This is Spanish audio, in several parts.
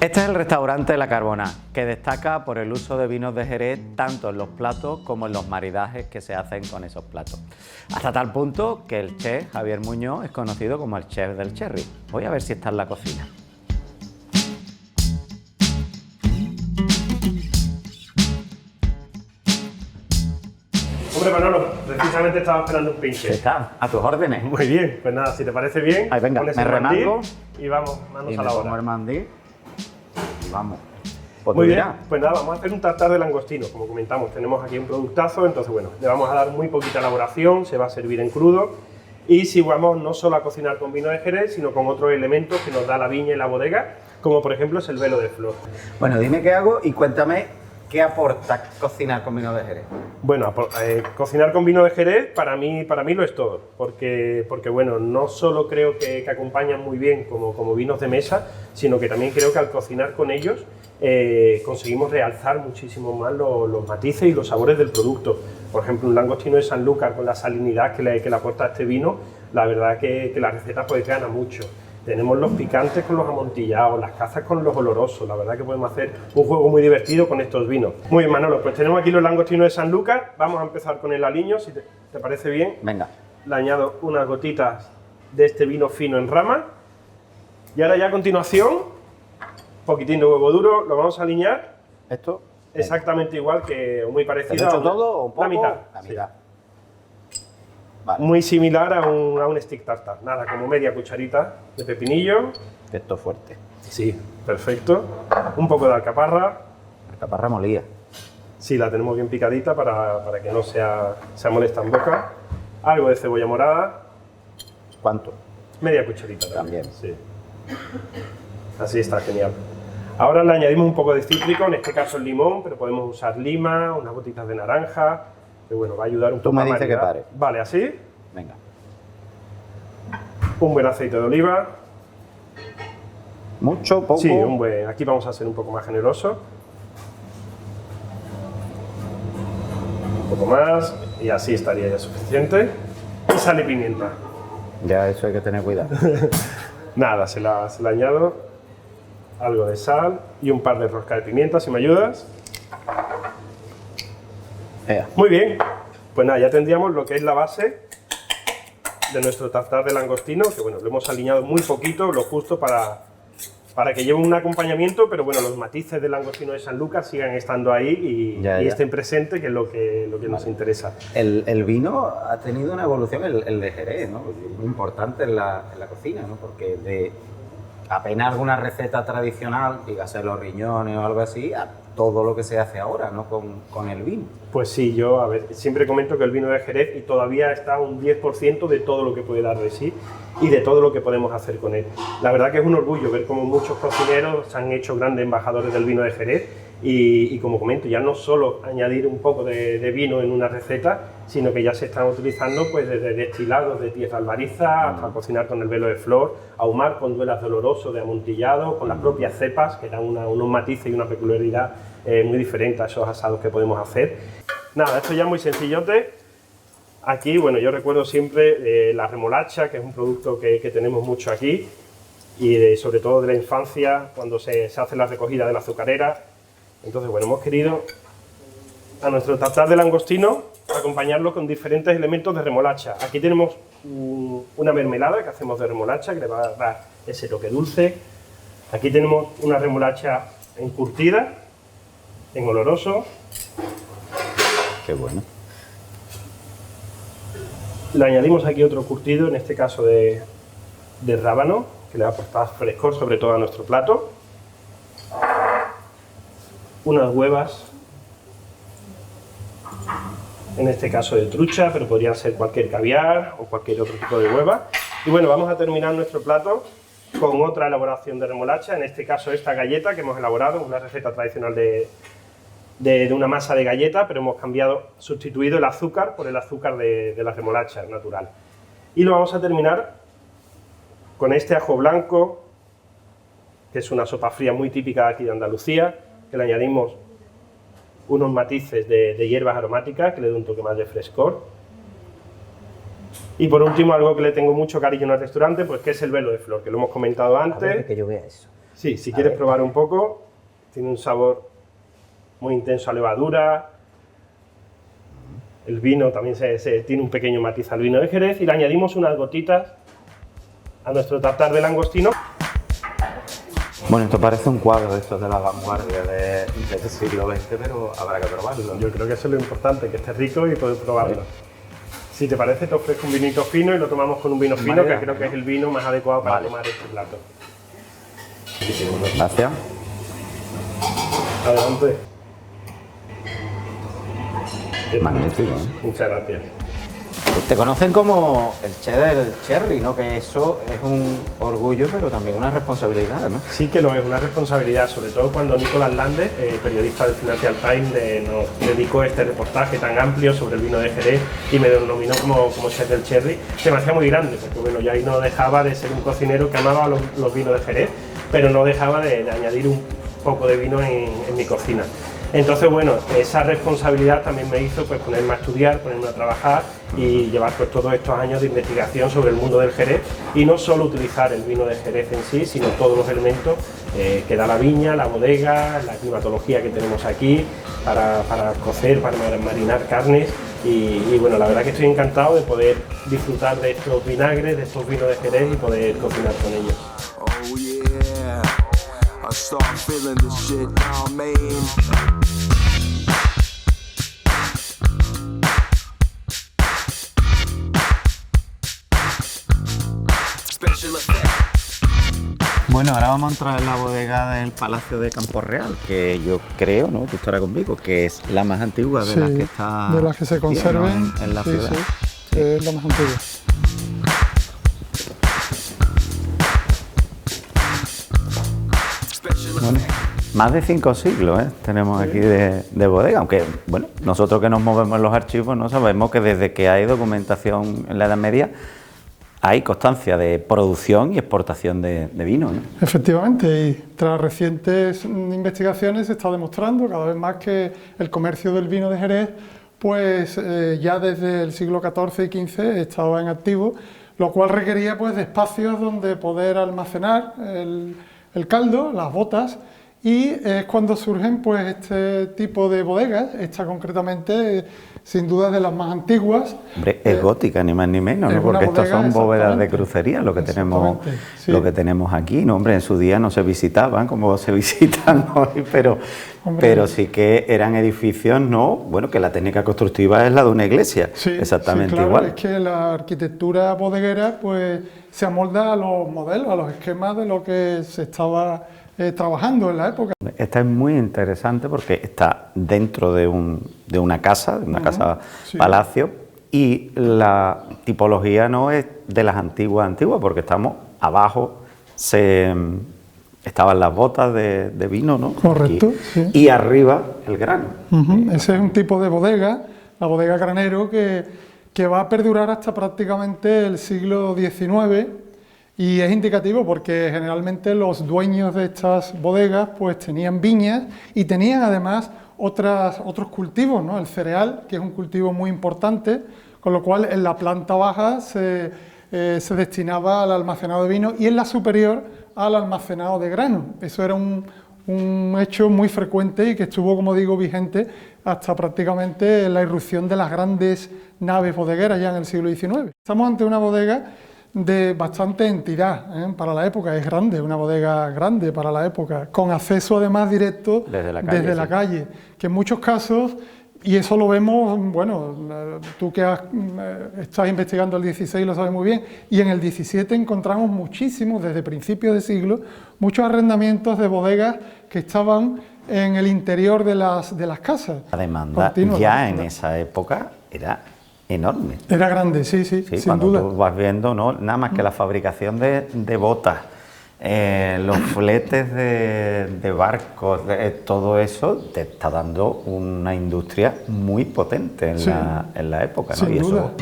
Este es el restaurante La Carbona, que destaca por el uso de vinos de Jerez tanto en los platos como en los maridajes que se hacen con esos platos. Hasta tal punto que el chef Javier Muñoz es conocido como el chef del Cherry. Voy a ver si está en la cocina. Hombre, Manolo, precisamente estaba esperando un pinche. Está, a tus órdenes. Muy bien, pues nada, si te parece bien, Ahí, venga, pones me el mandil remango y vamos, manos Y a me la pongo el obra. mandil y vamos. Pues Muy tú bien, dirás. pues nada, vamos a hacer un tartar de langostino, como comentamos, tenemos aquí un productazo, entonces bueno, le vamos a dar muy poquita elaboración, se va a servir en crudo y si vamos no solo a cocinar con vino de Jerez, sino con otros elementos que nos da la viña y la bodega, como por ejemplo es el velo de flor. Bueno, dime qué hago y cuéntame qué aporta cocinar con vino de Jerez. Bueno, cocinar con vino de Jerez para mí lo es todo, porque bueno, no solo creo que acompañan muy bien como vinos de mesa, sino que también creo que al cocinar con ellos conseguimos realzar muchísimo más los matices y los sabores del producto. Por ejemplo, un langostino de Sanlúcar con la salinidad que le aporta este vino, la verdad que la receta pues gana mucho. Tenemos los picantes con los amontillados, las cazas con los olorosos, la verdad que podemos hacer un juego muy divertido con estos vinos. Muy bien, Manolo, pues tenemos aquí los langostinos de Sanlúcar, vamos a empezar con el aliño, si te parece bien. Venga. Le añado unas gotitas de este vino fino en rama y ahora ya a continuación, un poquitín de huevo duro, lo vamos a aliñar ¿Esto? exactamente igual que, o muy ¿Te lo parecido he hecho a todo o un poco? la mitad. La Sí. mitad. Vale. Muy similar a un stick tartar, nada, como media cucharita de pepinillo. Esto es fuerte. Sí, perfecto. Un poco de alcaparra. Alcaparra molida. Sí, la tenemos bien picadita para que no sea molesta en boca. Algo de cebolla morada. ¿Cuánto? Media cucharita También. Sí. Así está genial. Ahora le añadimos un poco de cítrico, en este caso el limón, pero podemos usar lima, unas gotitas de naranja, que bueno, va a ayudar un Tú poco me a dices que maridar. pare. Vale, así. Venga. Un buen aceite de oliva. ¿Mucho? ¿Poco? Sí, aquí vamos a ser un poco más generosos. Un poco más y así estaría ya suficiente. Y sal y pimienta. Ya eso hay que tener cuidado. Nada, se la añado algo de sal y un par de roscas de pimienta, si me ayudas. Ea. Muy bien, pues nada, ya tendríamos lo que es la base de nuestro tartar de langostino, que bueno, lo hemos aliñado muy poquito, lo justo para que lleve un acompañamiento, pero bueno, los matices del langostino de Sanlúcar sigan estando ahí y Ya. estén presentes, que es lo que nos interesa. El vino ha tenido una evolución, el de Jerez, ¿no? Muy importante en la cocina, ¿no? Porque de apenas alguna receta tradicional, dígase los riñones o algo así, a todo lo que se hace ahora, ¿no? Con el vino. Pues sí, yo siempre comento que el vino de Jerez y todavía está un 10% de todo lo que puede dar de sí y de todo lo que podemos hacer con él. La verdad que es un orgullo ver cómo muchos cocineros se han hecho grandes embajadores del vino de Jerez y como comento, ya no solo añadir un poco de vino en una receta, sino que ya se están utilizando pues desde destilados de tierra albariza hasta cocinar con el velo de flor, ahumar con duelas de oloroso, de amontillado, con las propias cepas que dan unos matices y una peculiaridad muy diferente a esos asados que podemos hacer. Nada, esto ya es muy sencillote. Aquí, bueno, yo recuerdo siempre la remolacha, que es un producto que tenemos mucho aquí, y sobre todo de la infancia, cuando se hace la recogida de la azucarera. Entonces, bueno, hemos querido a nuestro tartar de langostino acompañarlo con diferentes elementos de remolacha. Aquí tenemos una mermelada que hacemos de remolacha, que le va a dar ese toque dulce. Aquí tenemos una remolacha encurtida, en oloroso. Qué bueno. Le añadimos aquí otro curtido, en este caso de rábano, que le va a aportar frescor sobre todo a nuestro plato. Unas huevas, en este caso de trucha, pero podría ser cualquier caviar o cualquier otro tipo de hueva. Y bueno, vamos a terminar nuestro plato con otra elaboración de remolacha, en este caso esta galleta que hemos elaborado, una receta tradicional de de una masa de galleta, pero hemos sustituido el azúcar por el azúcar de la remolacha natural. Y lo vamos a terminar con este ajo blanco, que es una sopa fría muy típica aquí de Andalucía, que le añadimos unos matices de hierbas aromáticas, que le da un toque más de frescor. Y por último, algo que le tengo mucho cariño en el restaurante, pues que es el velo de flor, que lo hemos comentado antes. A ver, que yo vea eso. Sí, si quieres probar un poco, tiene un sabor muy intenso a levadura. El vino también tiene un pequeño matiz al vino de Jerez y le añadimos unas gotitas a nuestro tartar de langostino. Bueno, esto parece un cuadro de estos de la vanguardia del siglo XX, pero habrá que probarlo. Yo creo que eso es lo importante, que esté rico y poder probarlo. Si te parece, te ofrezco un vinito fino y lo tomamos con un vino fino, que creo que es el vino más adecuado para tomar este plato. Gracias. Adelante. Magnífico, ¿eh? Muchas gracias. Te conocen como el cheddar del cherry, ¿no? Que eso es un orgullo, pero también una responsabilidad, ¿no? Sí que lo es, una responsabilidad, sobre todo cuando Nicolás Landes, periodista del Financial Times, nos dedicó este reportaje tan amplio sobre el vino de Jerez y me denominó como chef del cherry. Se me hacía muy grande, porque bueno, yo ahí no dejaba de ser un cocinero que amaba los vinos de Jerez, pero no dejaba de añadir un poco de vino en mi cocina. Entonces, bueno, esa responsabilidad también me hizo pues ponerme a estudiar, ponerme a trabajar y llevar pues todos estos años de investigación sobre el mundo del Jerez y no solo utilizar el vino de Jerez en sí, sino todos los elementos que da la viña, la bodega, la climatología que tenemos aquí para cocer, para marinar carnes y bueno, la verdad que estoy encantado de poder disfrutar de estos vinagres, de estos vinos de Jerez y poder cocinar con ellos. Oh yeah, I start feeling this shit now, man. Bueno, ahora vamos a entrar en la bodega del Palacio de Campo Real, que yo creo, ¿no? Tú estarás conmigo, que es la más antigua de las que está. De las que se conserven en la ciudad. Sí, es la más antigua. Bueno, más de 5 siglos tenemos aquí de bodega, aunque bueno, nosotros que nos movemos en los archivos no sabemos que desde que hay documentación en la Edad Media hay constancia de producción y exportación de vino, ¿no? Efectivamente, y tras recientes investigaciones se está demostrando cada vez más que el comercio del vino de Jerez pues ya desde el siglo XIV y XV estaba en activo, lo cual requería pues de espacios donde poder almacenar el caldo, las botas, y es cuando surgen pues este tipo de bodegas, esta concretamente sin duda de las más antiguas. Hombre, es gótica ni más ni menos, ¿no? Porque estos son bóvedas de crucería lo que tenemos aquí, ¿no? Hombre, en su día no se visitaban como se visitan hoy, pero sí que eran edificios, ¿no? Bueno, que la técnica constructiva es la de una iglesia, exactamente claro, igual. Es que la arquitectura bodeguera pues se amolda a los modelos, a los esquemas de lo que se estaba trabajando en la época. Esta es muy interesante porque está dentro de una casa, palacio, y la tipología no es de las antiguas, porque estamos abajo, estaban las botas de vino, ¿no? Correcto, sí. Y arriba el grano. Ese es un tipo de bodega, la bodega granero, que va a perdurar hasta prácticamente el siglo XIX. Y es indicativo porque generalmente los dueños de estas bodegas pues tenían viñas y tenían además otros cultivos, ¿no? El cereal, que es un cultivo muy importante, con lo cual en la planta baja se destinaba al almacenado de vino y en la superior al almacenado de grano. Eso era un hecho muy frecuente y que estuvo, como digo, vigente hasta prácticamente la irrupción de las grandes naves bodegueras ya en el siglo XIX. Estamos ante una bodega de bastante entidad, para la época, es grande, una bodega grande para la época, con acceso además directo desde la calle, que en muchos casos, y eso lo vemos, bueno, tú que estás investigando el 16 lo sabes muy bien, y en el 17 encontramos muchísimos, desde principios de siglo, muchos arrendamientos de bodegas que estaban en el interior de las casas. La demanda ya en esa época era enorme. Era grande, sí, sin cuando duda. Tú vas viendo, ¿no? Nada más que la fabricación de botas los fletes de barcos, todo eso te está dando una industria muy potente en, Sí, en la época, ¿no? sin Y duda.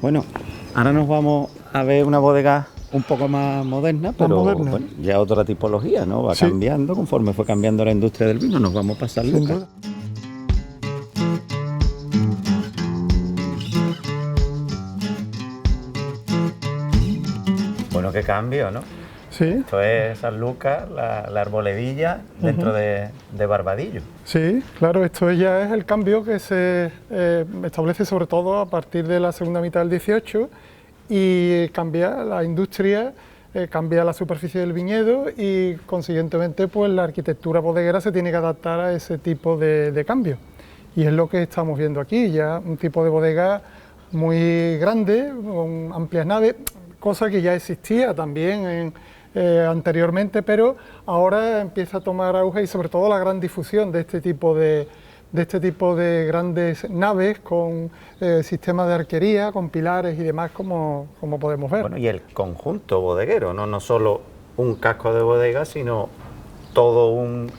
Bueno, ahora nos vamos a ver una bodega un poco más moderna, pero moderna. bueno, ya otra tipología, ¿no? Va Sí. cambiando conforme fue cambiando la industria del vino. Nos vamos a pasar Sin Lucas. duda. Bueno, qué cambio, ¿no? Sí, Esto es San Lucas, la arboledilla dentro de Barbadillo. sí, claro, esto ya es el cambio que se establece sobre todo a partir de la segunda mitad del 18 y cambia la industria, cambia la superficie del viñedo y consiguientemente pues la arquitectura bodeguera se tiene que adaptar a ese tipo de cambio. Y es lo que estamos viendo aquí, ya un tipo de bodega muy grande, con amplias naves, cosa que ya existía también anteriormente, pero ahora empieza a tomar auge y sobre todo la gran difusión de este tipo de grandes naves con sistemas de arquería, con pilares y demás, como podemos ver. Bueno, y el conjunto bodeguero, ¿no? No solo un casco de bodega, sino todo un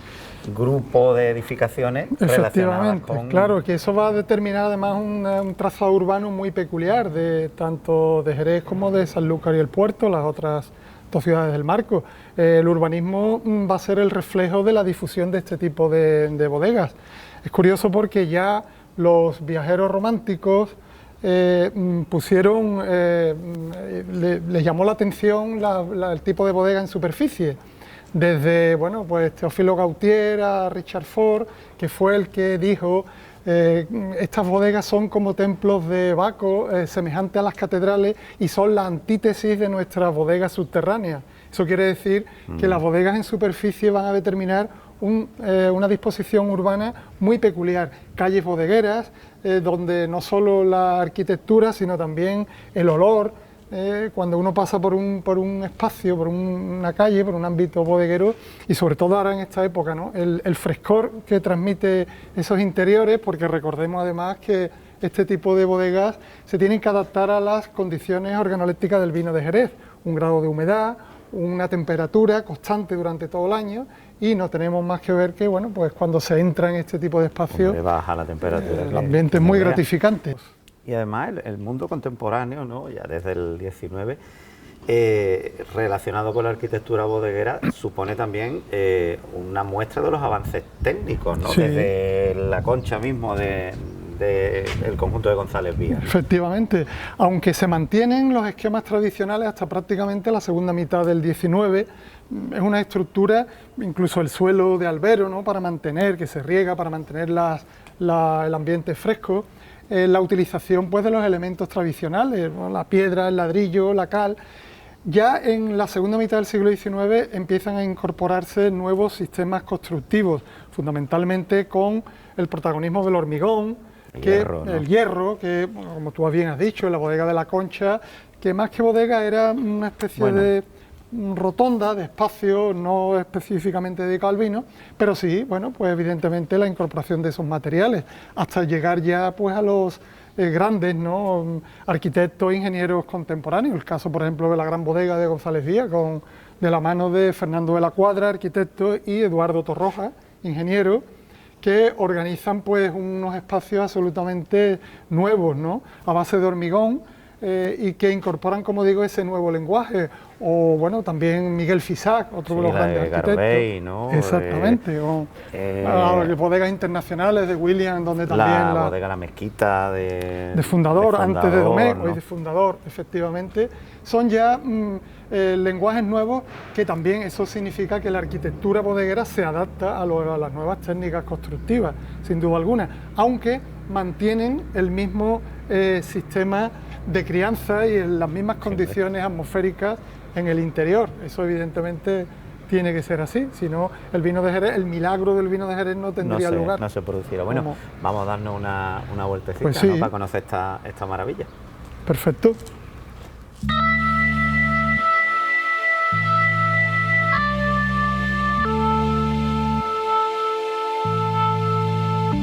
grupo de edificaciones relacionadas Efectivamente, con... claro, que eso va a determinar además un trazado urbano muy peculiar, tanto de Jerez como de Sanlúcar y el Puerto, las otras dos ciudades del marco. El urbanismo va a ser el reflejo de la difusión de este tipo de bodegas. Es curioso porque ya los viajeros románticos les llamó la atención el tipo de bodega en superficie. Desde bueno, pues Teófilo Gautier a Richard Ford, que fue el que dijo estas bodegas son como templos de Baco, semejantes a las catedrales, y son la antítesis de nuestras bodegas subterráneas. Eso quiere decir que las bodegas en superficie van a determinar una disposición urbana muy peculiar, calles bodegueras, donde no solo la arquitectura, sino también el olor. Cuando uno pasa por un espacio, por una calle, por un ámbito bodeguero, y sobre todo ahora en esta época, ¿no? El frescor que transmite esos interiores, porque recordemos además que este tipo de bodegas se tienen que adaptar a las condiciones organolépticas del vino de Jerez, un grado de humedad, una temperatura constante durante todo el año, y no tenemos más que ver que bueno, pues cuando se entra en este tipo de espacios, Hombre, baja la temperatura. el ambiente es muy gratificante. Y además el mundo contemporáneo, ¿no? Ya desde el 19, relacionado con la arquitectura bodeguera, supone también una muestra de los avances técnicos, ¿no? Sí. Desde la concha mismo del conjunto de González Vías. Efectivamente, aunque se mantienen los esquemas tradicionales hasta prácticamente la segunda mitad del 19, es una estructura, incluso el suelo de albero, ¿no? Para mantener, que se riega, para mantener el ambiente fresco. La utilización pues, de los elementos tradicionales, ¿no? La piedra, el ladrillo, la cal. Ya en la segunda mitad del siglo XIX empiezan a incorporarse nuevos sistemas constructivos, fundamentalmente con el protagonismo del hormigón, El hierro, que bueno, como tú bien has dicho, en la bodega de la Concha, que más que bodega era una especie de rotonda, de espacio, no específicamente dedicado al vino, pero sí, bueno, pues evidentemente la incorporación de esos materiales, hasta llegar ya pues a los grandes, ¿no? Arquitectos, ingenieros contemporáneos, el caso por ejemplo de la gran bodega de González Vías, de la mano de Fernando de la Cuadra, arquitecto, y Eduardo Torroja, ingeniero, que organizan pues unos espacios absolutamente nuevos, ¿no? A base de hormigón, y que incorporan, como digo, ese nuevo lenguaje. O bueno, también Miguel Fisac, otro de los grandes arquitectos. Garbey, ¿no? Exactamente, o bodegas internacionales de William, donde también la bodega La Mezquita de Fundador, antes de Domecq, ¿no? hoy de Fundador, efectivamente, son ya lenguajes nuevos que también eso significa que la arquitectura bodeguera se adapta a las nuevas técnicas constructivas, sin duda alguna, aunque mantienen el mismo sistema de crianza y en las mismas condiciones atmosféricas en el interior. Eso evidentemente tiene que ser así, si no el vino de Jerez, el milagro del vino de Jerez no tendría lugar. No se produciera. Bueno, vamos a darnos una vueltecita, pues sí, ¿no? Para conocer esta maravilla. Perfecto.